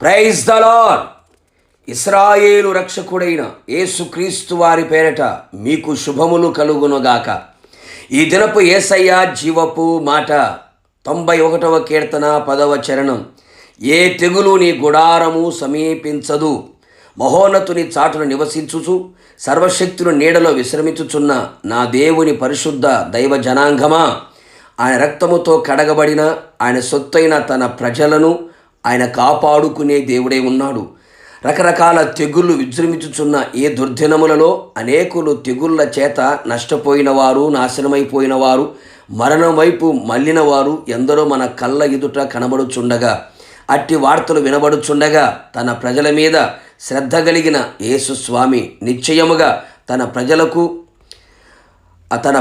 Praise the lord. ఇశ్రాయేలు రక్షకుడైన యేసుక్రీస్తు వారి పేరట మీకు శుభములు కలుగునుగాక. ఈ దినపు యేసయ్య జీవపు మాట 91వ కీర్తన 10వ చరణం. ఏ తెగులు నీ గుడారము సమీపించదు, మహోన్నతుని చాటున నివసించుచు సర్వశక్తుని నీడలో విశ్రమించుచున్న నా దేవుని పరిశుద్ధ దైవ జనాంగమా, ఆయన రక్తముతో కడగబడిన ఆయన సొత్తైన తన ప్రజలను ఆయన కాపాడుకునే దేవుడే ఉన్నాడు. రకరకాల తెగుళ్ళు విజృంభించుచున్న ఏ దుర్దినములలో అనేకులు తెగుళ్ళ చేత నష్టపోయిన వారు, నాశనమైపోయిన వారు, మరణం వైపు మళ్ళిన వారు ఎందరో మన కళ్ళ ఎదుట కనబడుచుండగా, అట్టి వార్తలు వినబడుచుండగా తన ప్రజల మీద శ్రద్ధ కలిగిన యేసు స్వామి నిశ్చయముగా తన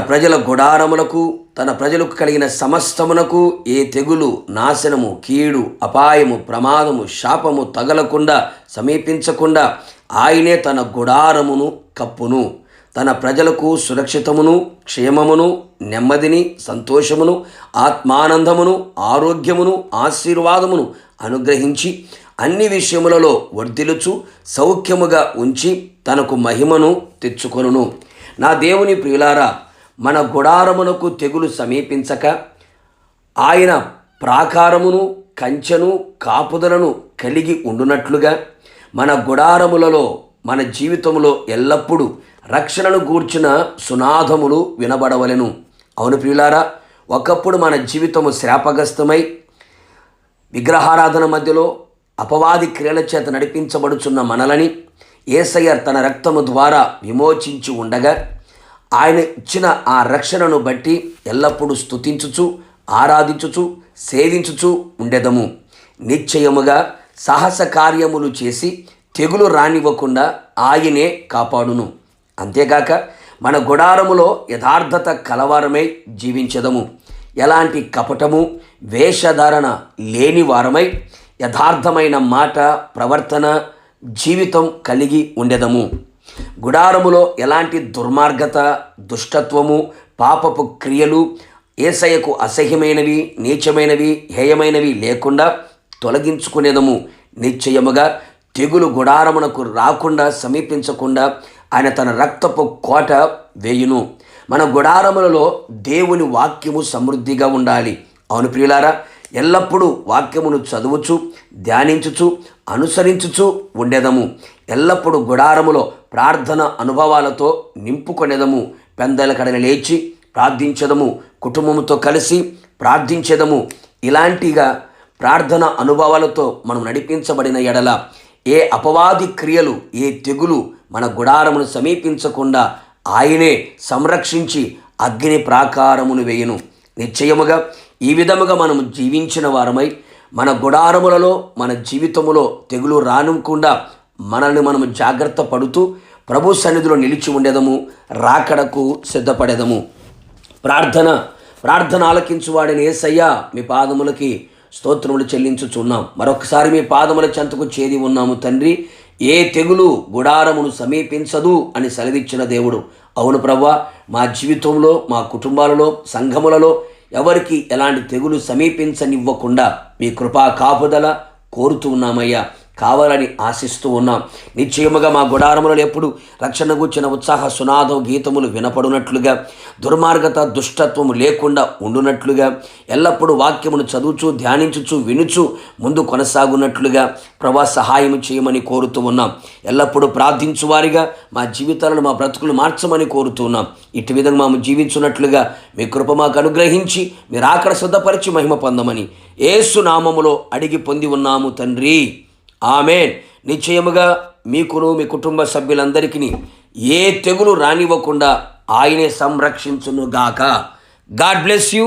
ప్రజల గుడారములకు, తన ప్రజలకు కలిగిన సమస్తమునకు ఏ తెగులు, నాశనము, కీడు, అపాయము, ప్రమాదము, శాపము తగలకుండా సమీపించకుండా ఆయనే తన గుడారమును కప్పును. తన ప్రజలకు సురక్షితమును, క్షేమమును, నెమ్మదిని, సంతోషమును, ఆత్మానందమును, ఆరోగ్యమును, ఆశీర్వాదమును అనుగ్రహించి అన్ని విషయములలో వర్ధిల్లుచు సౌఖ్యముగా ఉంచి తనకు మహిమను తెచ్చుకొనును. నా దేవుని ప్రియులారా, మన గుడారమునకు తెగులు సమీపించక ఆయన ప్రాకారమును, కంచెను, కాపుదలను కలిగి ఉండునట్లుగా మన గుడారములలో, మన జీవితంలో ఎల్లప్పుడూ రక్షణను గూర్చిన సునాదములు వినబడవలెను. అవును ప్రియులారా, ఒకప్పుడు మన జీవితము శాపగ్రస్తమై విగ్రహారాధన మధ్యలో అపవాది క్రియల చేత నడిపించబడుచున్న మనలని యేసయ్య తన రక్తము ద్వారా విమోచించి ఉండగా ఆయన ఇచ్చిన ఆ రక్షణను బట్టి ఎల్లప్పుడూ స్తుతించుచు, ఆరాధించుచు, సేవించుచు ఉండెదము. నిశ్చయముగా సాహస కార్యములు చేసి తెగులు రానివ్వకుండా ఆయనే కాపాడును. అంతేగాక మన గుడారములో యథార్థత కలవారమై జీవించెదము. ఎలాంటి కపటము, వేషధారణ లేని వారమై యథార్థమైన మాట, ప్రవర్తన, జీవితం కలిగి ఉండెదము. గుడారములో ఎలాంటి దుర్మార్గత, దుష్టత్వము, పాపపు క్రియలు, యేసయ్యకు అసహ్యమైనవి, నీచమైనవి, హేయమైనవి లేకుండా తొలగించుకునేదము. నిశ్చయముగా తెగులు గుడారమునకు రాకుండా సమీపించకుండా ఆయన తన రక్తపు కోట వేయును. మన గుడారములలో దేవుని వాక్యము సమృద్ధిగా ఉండాలి. అవును ప్రియులారా, ఎల్లప్పుడూ వాక్యమును చదువుచు, ధ్యానించుచు, అనుసరించుచు ఉండేదము. ఎల్లప్పుడూ గుడారములో ప్రార్థన అనుభవాలతో నింపుకొనేదము. పెందల కడన లేచి ప్రార్థించదము, కుటుంబముతో కలిసి ప్రార్థించేదము. ఇలాంటిగా ప్రార్థన అనుభవాలతో మనం నడిపించబడిన ఎడల ఏ అపవాది క్రియలు, ఏ తెగులు మన గుడారమును సమీపించకుండా ఆయనే సంరక్షించి అగ్ని ప్రాకారమును వేయును. నిశ్చయముగా ఈ విధముగా మనము జీవించిన వారమై మన గుడారములలో, మన జీవితములో తెగులు రానుకుండా మనల్ని మనము జాగ్రత్త పడుతూ ప్రభు సన్నిధిలో నిలిచి ఉండేదము, రాకడకు సిద్ధపడేదము. ప్రార్థన ఆలకించువాడని యేసయ్యా మీ పాదములకి స్తోత్రములు చెల్లించుచున్నాం. మరొకసారి మీ పాదముల చెంతకు చేరి ఉన్నాము తండ్రి. ఏ తెగులు గుడారమును సమీపించదు అని సెలవిచ్చిన దేవుడు. అవును ప్రభువా, మా జీవితంలో, మా కుటుంబాలలో, సంఘములలో ఎవరికి ఎలాంటి తెగులు సమీపించనివ్వకుండా మీ కృపా కాపుదల కోరుతూ ఉన్నామయ్యా. కావాలని ఆశిస్తూ ఉన్నాం. నిశ్చయముగా మా గుడారములలో ఎప్పుడు రక్షణ గూర్చిన ఉత్సాహ సునాదం గీతములు వినపడునట్లుగా, దుర్మార్గత, దుష్టత్వము లేకుండా ఉండునట్లుగా, ఎల్లప్పుడూ వాక్యమును చదువుచు, ధ్యానించుచు, వినుచు ముందు కొనసాగునట్లుగా ప్రభా సహాయం చేయమని కోరుతూ ఉన్నాం. ఎల్లప్పుడూ ప్రార్థించువారిగా మా జీవితాలను, మా బ్రతుకులు మార్చమని కోరుతూ ఉన్నాం. ఇటు విధంగా మేము జీవించున్నట్లుగా మీ కృప మాకు అనుగ్రహించి మీరు ఆకడ సిద్ధపరిచి మహిమ పొందమని యేసు నామములో అడిగి పొంది ఉన్నాము తండ్రి. ఆమేన్. నిశ్చయముగా మీకును మీ కుటుంబ సభ్యులందరికీ ఏ తెగులు రానివ్వకుండా ఆయనే సంరక్షించునుగాక. God bless you.